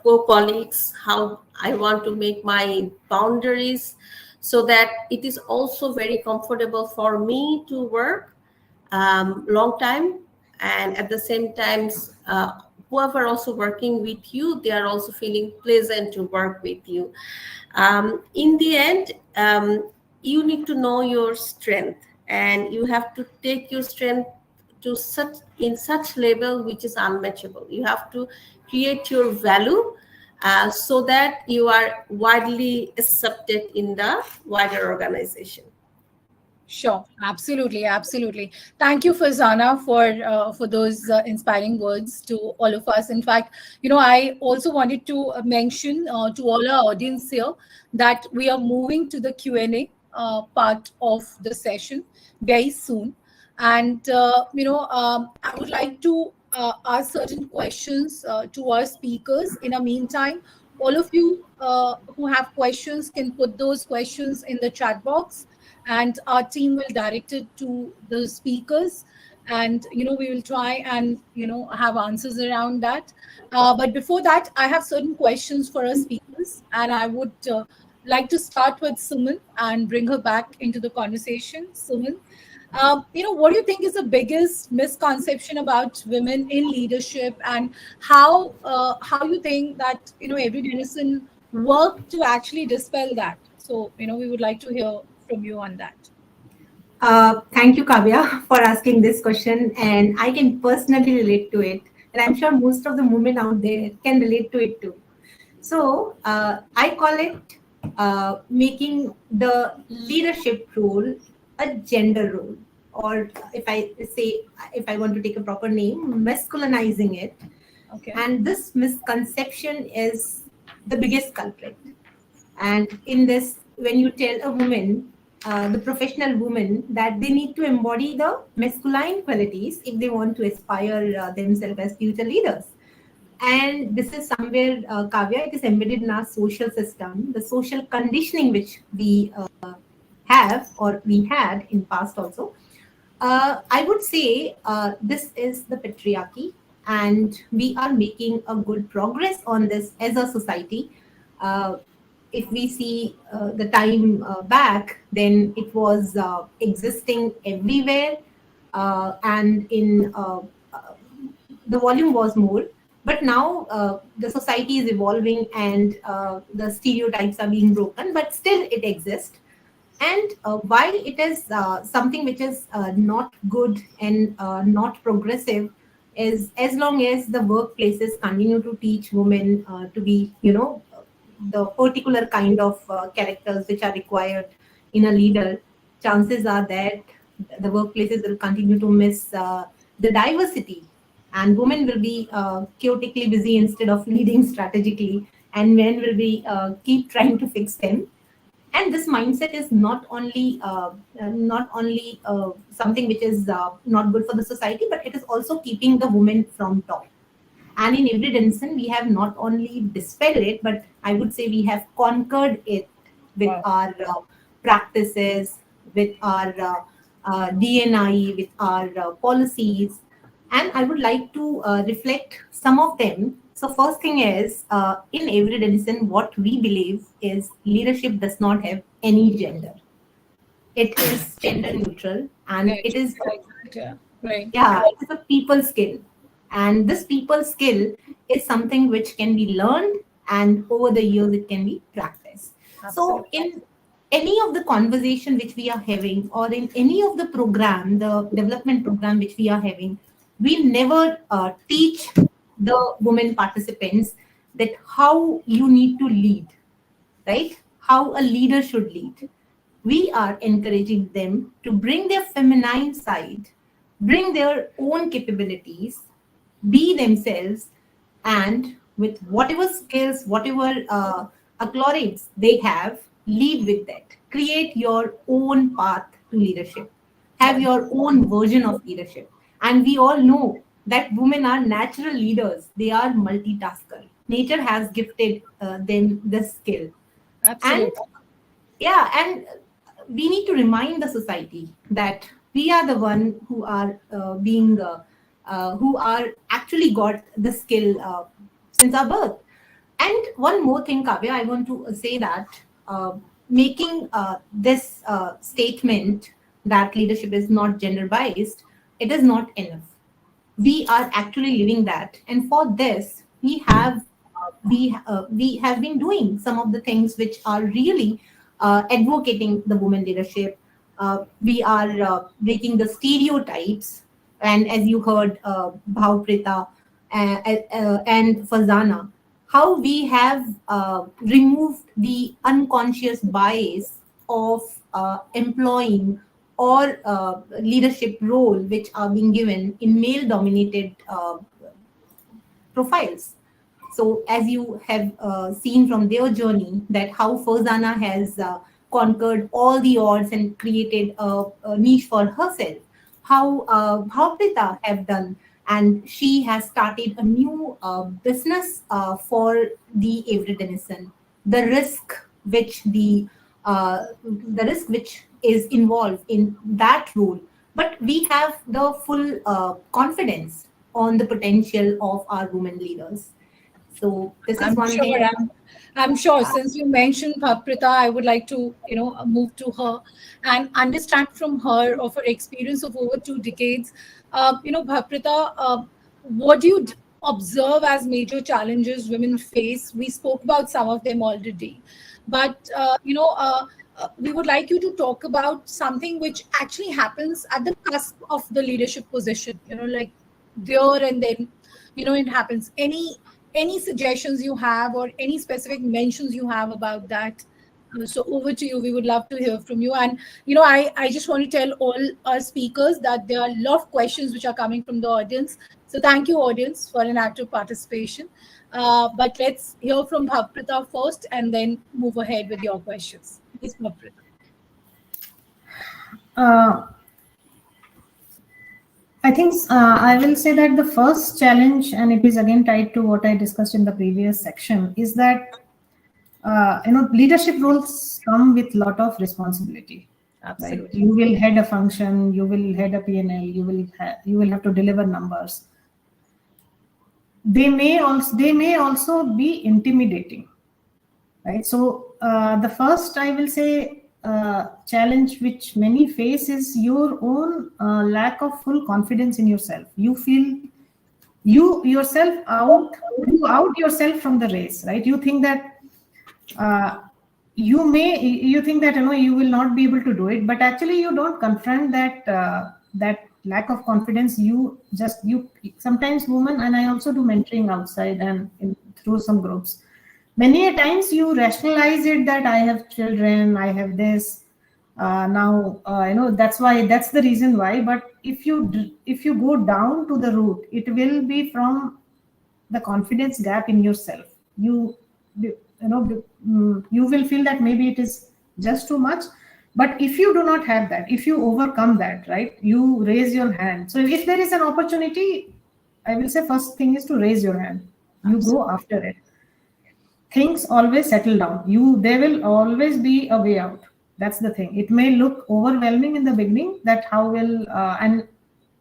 co-colleagues, how I want to make my boundaries, so that it is also very comfortable for me to work long time, and at the same time, whoever also working with you, they are also feeling pleasant to work with you. In the end, you need to know your strength, and you have to take your strength to such level which is unmatchable. You have to create your value, so that you are widely accepted in the wider organization. Sure, absolutely, absolutely. Thank you, Farzana, for those inspiring words to all of us. In fact, I also wanted to mention to all our audience here that we are moving to the Q&A part of the session very soon, and I would like to ask certain questions to our speakers. In the meantime, all of you who have questions can put those questions in the chat box, and our team will direct it to the speakers, and we will try and have answers around that. But before that, I have certain questions for our speakers, and I would like to start with Suman and bring her back into the conversation. Suman, what do you think is the biggest misconception about women in leadership, and how you think that Avery Dennison worked to actually dispel that? So we would like to hear from you on that. Thank you, Kavya, for asking this question, and I can personally relate to it, and I'm sure most of the women out there can relate to it too. So I call it making the leadership role a gender role, or if I want to take a proper name, masculinizing it. Okay. And this misconception is the biggest culprit. And in this, when you tell a woman, the professional woman, that they need to embody the masculine qualities if they want to aspire themselves as future leaders. And this is somewhere, Kavya, it is embedded in our social system, the social conditioning which we have or we had in past also. I would say this is the patriarchy, and we are making a good progress on this as a society. If we see the time back, then it was existing everywhere, and in the volume was more. But now the society is evolving, and the stereotypes are being broken, but still it exists. And while it is something which is not good and not progressive, is as long as the workplaces continue to teach women to be, the particular kind of characters which are required in a leader, chances are that the workplaces will continue to miss the diversity, and women will be chaotically busy instead of leading strategically, and men will be keep trying to fix them. And this mindset is not only something which is not good for the society, but it is also keeping the women from top. And in Avery Dennison, we have not only dispelled it, but I would say we have conquered it with our practices, with our DNI, with our policies. And I would like to reflect some of them. So first thing is, in Avery Dennison, what we believe is leadership does not have any gender. It is gender neutral, and it is it is a people skill. And this people skill is something which can be learned, and over the years it can be practiced. So in any of the conversation which we are having, or in any of the program, the development program which we are having, we never teach the women participants that how you need to lead, right? How a leader should lead. We are encouraging them to bring their feminine side, bring their own capabilities, be themselves, and with whatever skills, whatever accolades they have, lead with that. Create your own path to leadership. Have your own version of leadership. And we all know that women are natural leaders. They are multitasker. Nature has gifted them this skill. Absolutely. And we need to remind the society that we are the one who are who are actually got the skill since our birth. And one more thing, Kavya, I want to say that making this statement that leadership is not gender biased, it is not enough. We are actually living that, and for this we have been doing some of the things which are really advocating the women leadership. We are breaking the stereotypes, and as you heard, Bhavprita and Fazana, how we have removed the unconscious bias of employing or leadership role which are being given in male dominated profiles. So as you have seen from their journey, that how Farzana has conquered all the odds and created a niche for herself, how Bhavprita have done, and she has started a new business for the Avery Dennison. The risk which the risk which is involved in that role, but we have the full confidence on the potential of our women leaders. So this is one thing. I'm sure since you mentioned Bhavprita, I would like to, move to her and understand from her of her experience of over 2 decades. Bhavprita, what do you observe as major challenges women face? We spoke about some of them already, but we would like you to talk about something which actually happens at the cusp of the leadership position. Like there and then, it happens. Any suggestions you have or any specific mentions you have about that? So over to you. We would love to hear from you. And, I just want to tell all our speakers that there are a lot of questions which are coming from the audience. So thank you, audience, for an active participation. But let's hear from Bhavprita first and then move ahead with your questions. Please, Bhavprita. I think I will say that the first challenge, and it is again tied to what I discussed in the previous section, is that leadership roles come with a lot of responsibility. Absolutely. Right? You will head a function, you will head a P&L, you will have to deliver numbers. They may also be intimidating, right? So the first, I will say, challenge which many face is your own lack of full confidence in yourself. You feel you out yourself from the race, right? You think that you think that you will not be able to do it, but actually you don't confront that lack of confidence. You sometimes women, and I also do mentoring outside and through some groups, many a times you rationalize it that I have children, I have this now, that's the reason why. But if you go down to the root, it will be from the confidence gap in yourself. You will feel that maybe it is just too much. But if you do not have that, if you overcome that, right, you raise your hand. So if there is an opportunity, I will say first thing is to raise your hand. You go after it. Things always settle down. There will always be a way out. That's the thing. It may look overwhelming in the beginning, that how will and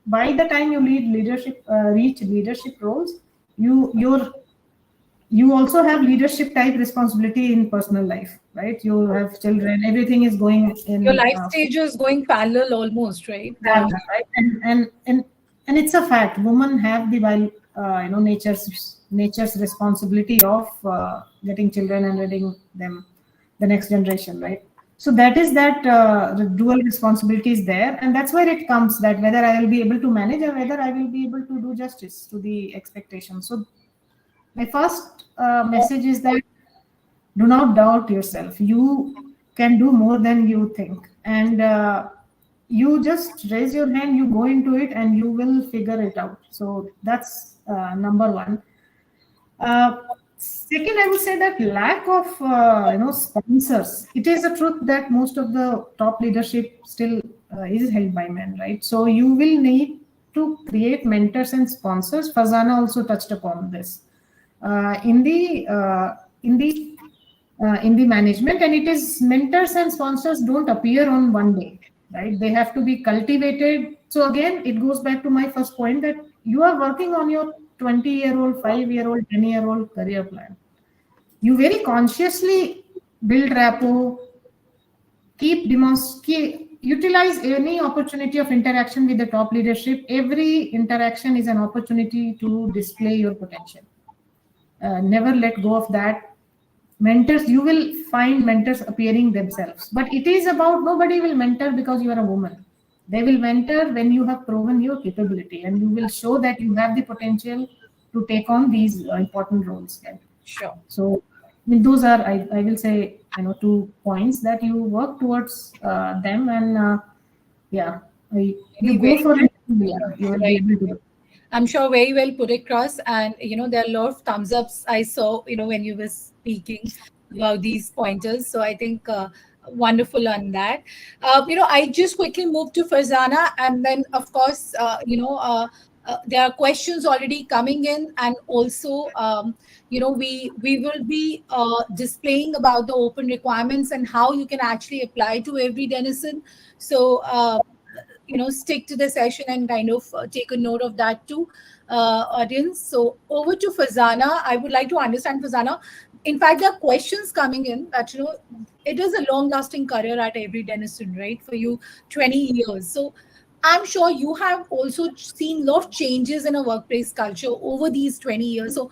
by the time you reach leadership roles, you also have leadership type responsibility in personal life, right? You have children, everything is going in your life stages going parallel almost, right? Right. And it's a fact. Women have the nature's responsibility of getting children and letting them the next generation, right? So that is that the dual responsibility is there, and that's where it comes, that whether I will be able to manage or whether I will be able to do justice to the expectations. So my first message is that do not doubt yourself. You can do more than you think, and you just raise your hand, you go into it, and you will figure it out. So that's number one. Second, I would say that lack of sponsors. It is a truth that most of the top leadership still is held by men, right? So you will need to create mentors and sponsors. Fazana also touched upon this. In the in the management, and it is mentors and sponsors don't appear on one day, right? They have to be cultivated. So again, it goes back to my first point that you are working on your 20-year-old, 5-year-old, 10-year-old career plan. You very consciously build rapport, utilize any opportunity of interaction with the top leadership. Every interaction is an opportunity to display your potential. Never let go of that. Mentors, you will find mentors appearing themselves, but it is about, nobody will mentor because you are a woman. They will mentor when you have proven your capability and you will show that you have the potential to take on these important roles. Right? Sure. So those are, I will say, 2 points that you work towards them, and you go for it. You will be able to do. I'm sure very well put across, and there are a lot of thumbs ups I saw when you were speaking about these pointers. So I think wonderful on that. I just quickly move to Farzana, and then of course there are questions already coming in, and also we will be displaying about the open requirements and how you can actually apply to Avery Dennison. So stick to the session and kind of take a note of that too, audience. So over to Fazana. I would like to understand, Fazana. In fact, there are questions coming in that it is a long-lasting career at Avery Dennison, right? For you, 20 years. So I'm sure you have also seen a lot of changes in a workplace culture over these 20 years. So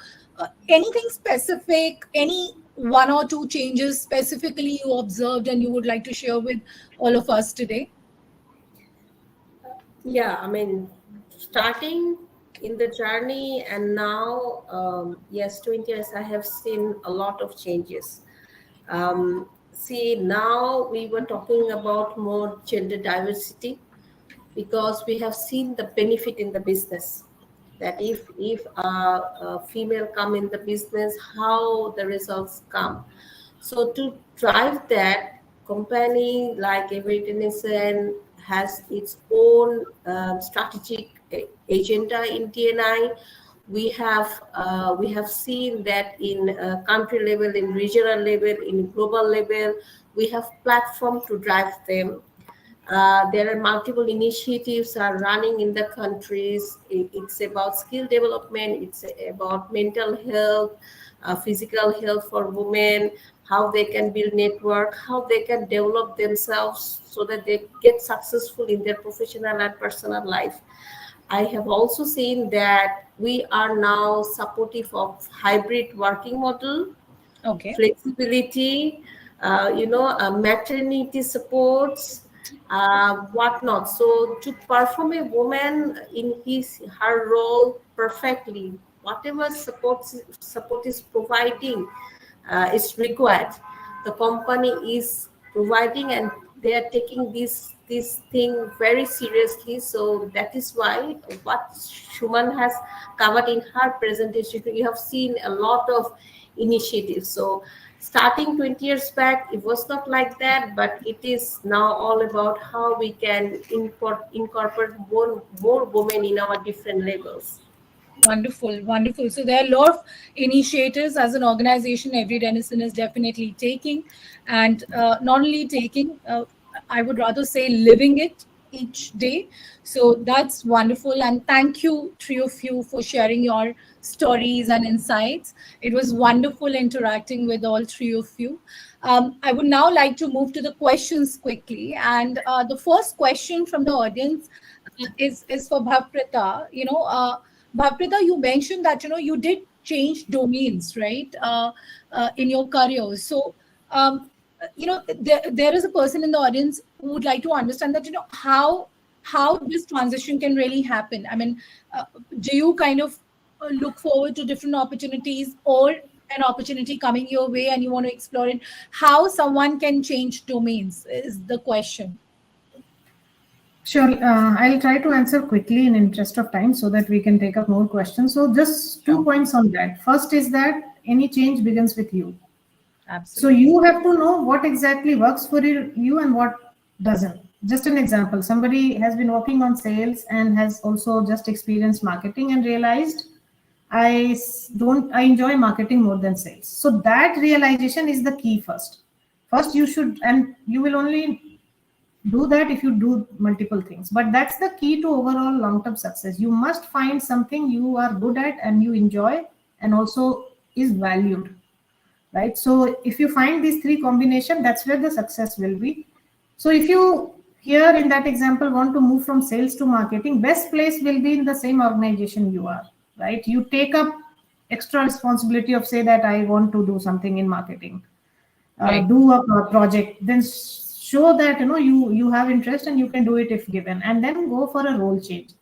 anything specific, any one or two changes specifically you observed and you would like to share with all of us today? Yeah, I mean, starting in the journey and now, yes, 20 years, I have seen a lot of changes. See, now we were talking about more gender diversity because we have seen the benefit in the business, that if a female come in the business, how the results come. So to drive that, company like Avery Dennison has its own strategic agenda in D&I. We have seen that in country level, in regional level, in global level, we have platform to drive them. There are multiple initiatives are running in the countries. It's about skill development. It's about mental health, physical health for women, how they can build network, how they can develop themselves so that they get successful in their professional and personal life. I have also seen that we are now supportive of hybrid working model, okay, flexibility, maternity supports, whatnot. So to perform a woman in her role perfectly, whatever support is providing is required. The company is providing, and they are taking this thing very seriously. So that is why what Shuman has covered in her presentation, you have seen a lot of initiatives. So starting 20 years back, it was not like that, but it is now all about how we can incorporate more women in our different levels. Wonderful, wonderful. So there are a lot of initiatives as an organization Avery Dennison is definitely taking, and not only taking, I would rather say living it each day. So that's wonderful, and thank you, three of you, for sharing your stories and insights. It was wonderful interacting with all three of you. I would now like to move to the questions quickly, and the first question from the audience is for Bhavprita. Bhavprita, you mentioned that you did change domains, right, in your career. So there is a person in the audience who would like to understand that how this transition can really happen. I mean, do you kind of look forward to different opportunities, or an opportunity coming your way and you want to explore it? How someone can change domains is the question. Sure. I'll try to answer quickly in interest of time so that we can take up more questions. So just 2 points on that. First is that any change begins with you. Absolutely. So you have to know what exactly works for you and what doesn't. Just an example, somebody has been working on sales and has also just experienced marketing and realized, I enjoy marketing more than sales. So that realization is the key first. First, you should, and you will only do that if you do multiple things. But that's the key to overall long-term success. You must find something you are good at and you enjoy and also is valued, right? So if you find these three combination, that's where the success will be. So if you here in that example want to move from sales to marketing, best place will be in the same organization you are, right? You take up extra responsibility of say that I want to do something in marketing, Right. do a project, then show that you have interest and you can do it if given, and then go for a role change.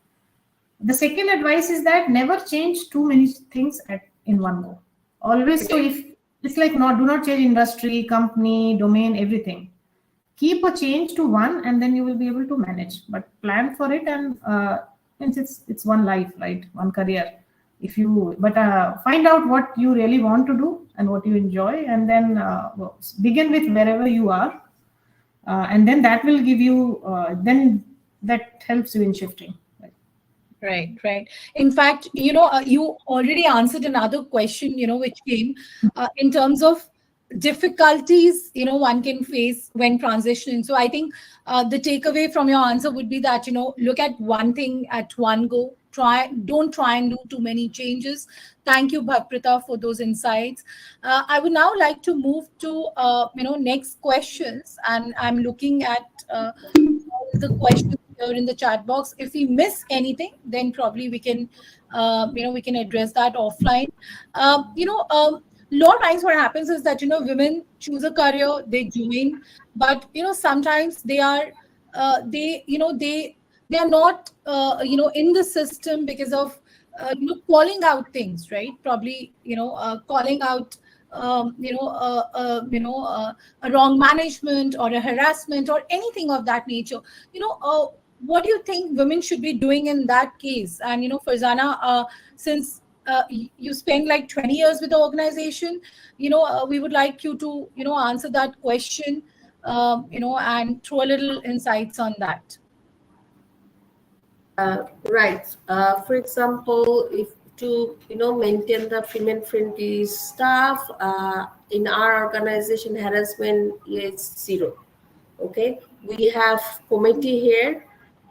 The second advice is that never change too many things in one go. Always, so if it's like not do not change industry, company, domain, everything. Keep a change to one, and then you will be able to manage. But plan for it, and since it's one life, right? One career. If you find out what you really want to do and what you enjoy, and then begin with wherever you are, and then that will give you. Then that helps you in shifting. Right, right. In fact, you already answered another question, which came in terms of difficulties, one can face when transitioning. So I think the takeaway from your answer would be that, look at one thing at one go. Don't try and do too many changes. Thank you, Bhaprita, for those insights. I would now like to move to, next questions. And I'm looking at all the questions here in the chat box. If we miss anything, then probably we can, we can address that offline. Lot of times what happens is that, women choose a career, they join, but, sometimes they are, they are not, in the system because of, calling out things, right? Probably, calling out, a wrong management or a harassment or anything of that nature. What do you think women should be doing in that case? And, Farzana, since you spend like 20 years with the organization, we would like you to, answer that question, and throw a little insights on that. Right. For example, if to maintain the female-friendly staff in our organization, harassment is zero. Okay, we have committee here,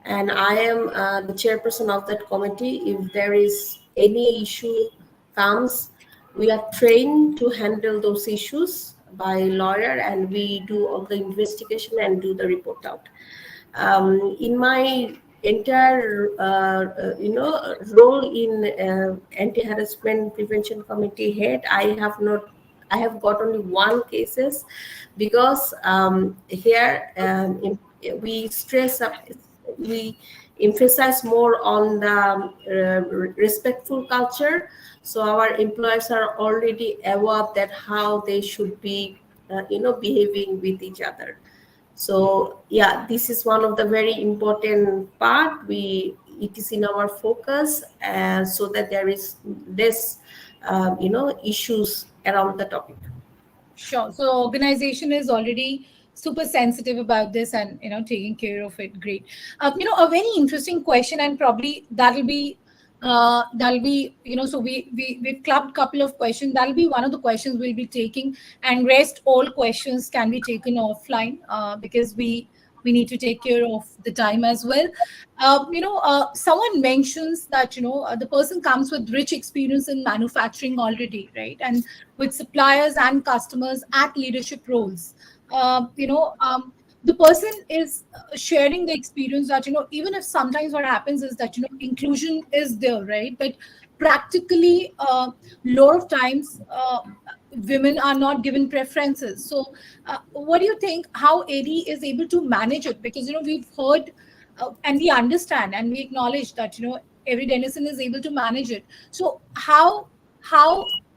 and I am the chairperson of that committee. If there is any issue comes, we are trained to handle those issues by lawyer, and we do all the investigation and do the report out. In my entire role in anti-harassment prevention committee head, I have got only one cases, because here we we emphasize more on the respectful culture. So our employees are already aware that how they should be behaving with each other. So yeah, this is one of the very important part. It is in our focus, so that there is less issues around the topic. Sure. So organization is already super sensitive about this and taking care of it. Great. A very interesting question, and probably that'll be so we've clubbed couple of questions. That'll be one of the questions we'll be taking, and rest all questions can be taken offline because we need to take care of the time as well. Someone mentions that the person comes with rich experience in manufacturing already, right, and with suppliers and customers at leadership roles. The person is sharing the experience that even if sometimes what happens is that inclusion is there, right, but practically a lot of times women are not given preferences. So what do you think how AD is able to manage it? Because we've heard and we understand and we acknowledge that Avery Dennison is able to manage it. So how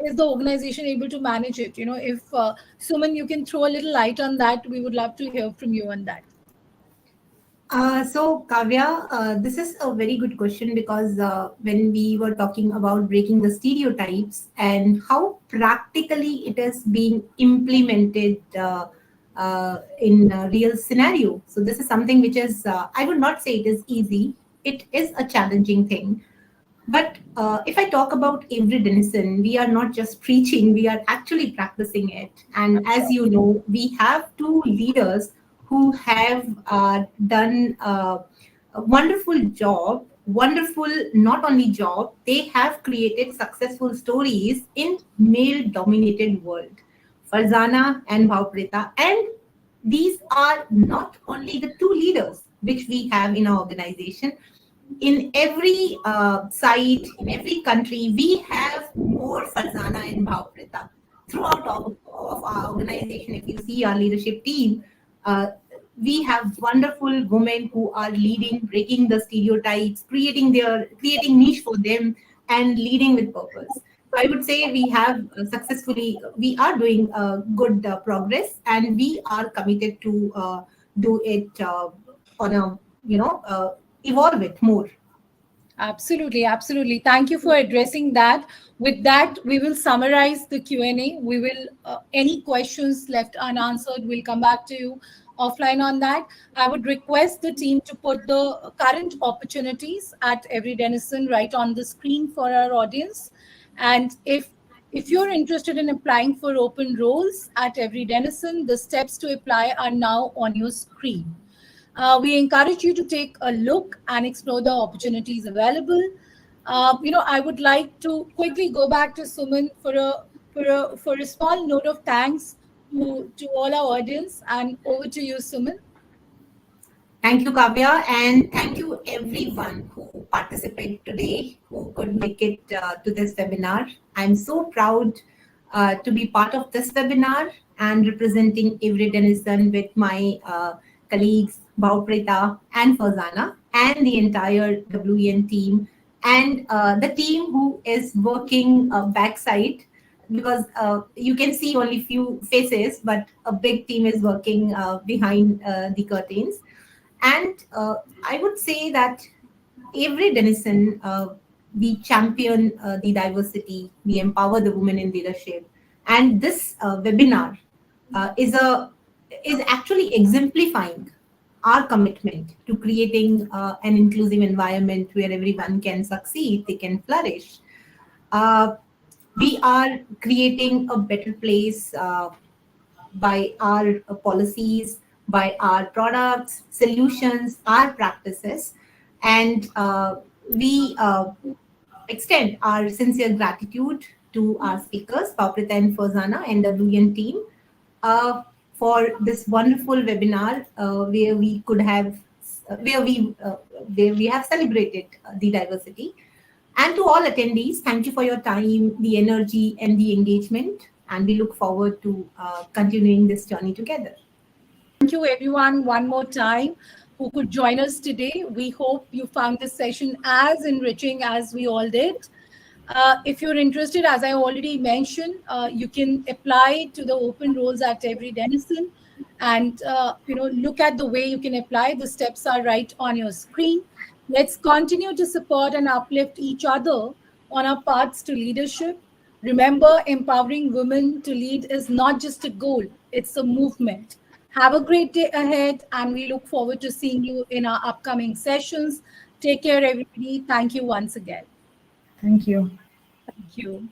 is the organization able to manage it? If Suman, you can throw a little light on that, we would love to hear from you on that. So Kavya, this is a very good question, because when we were talking about breaking the stereotypes and how practically it is being implemented in a real scenario. So this is something which is, I would not say it is easy. It is a challenging thing. But if I talk about Avery Dennison, we are not just preaching, we are actually practicing it. And as you know, we have two leaders who have done a wonderful job, wonderful not only job, they have created successful stories in male-dominated world. Farzana and Bhauprita. And these are not only the two leaders which we have in our organization, in every site, in every country, we have more Farzana and Bhauprita. Throughout all of our organization, if you see our leadership team, we have wonderful women who are leading, breaking the stereotypes, creating niche for them, and leading with purpose. So I would say we have we are doing good progress, and we are committed to do it on a, evolve it more. Absolutely, absolutely. Thank you for addressing that. With that, we will summarize the Q&A. We will, any questions left unanswered, we'll come back to you offline on that. I would request the team to put the current opportunities at Avery Dennison right on the screen for our audience. And if you're interested in applying for open roles at Avery Dennison, the steps to apply are now on your screen. We encourage you to take a look and explore the opportunities available. I would like to quickly go back to Suman for a small note of thanks to all our audience, and over to you, Suman. Thank you, Kavya, and thank you everyone who participated today, who could make it to this webinar. I'm so proud to be part of this webinar and representing Avery Dennison with my colleagues Bhauprita and Farzana and the entire WEN team and the team who is working backside, because you can see only few faces, but a big team is working behind the curtains. And I would say that Avery Dennison, we champion the diversity, we empower the women in leadership. And this webinar is actually exemplifying our commitment to creating an inclusive environment where everyone can succeed, they can flourish. We are creating a better place by our policies, by our products, solutions, our practices. And we extend our sincere gratitude to our speakers, Bhauprita and Farzana and the WEN team, for this wonderful webinar where we have celebrated the diversity. And to all attendees, thank you for your time, the energy, and the engagement. And we look forward to continuing this journey together. Thank you, everyone, one more time who could join us today. We hope you found this session as enriching as we all did. If you're interested, as I already mentioned, you can apply to the open roles at Avery Dennison, and look at the way you can apply. The steps are right on your screen. Let's continue to support and uplift each other on our paths to leadership. Remember, empowering women to lead is not just a goal, it's a movement. Have a great day ahead, and we look forward to seeing you in our upcoming sessions. Take care, everybody. Thank you once again. Thank you. Thank you.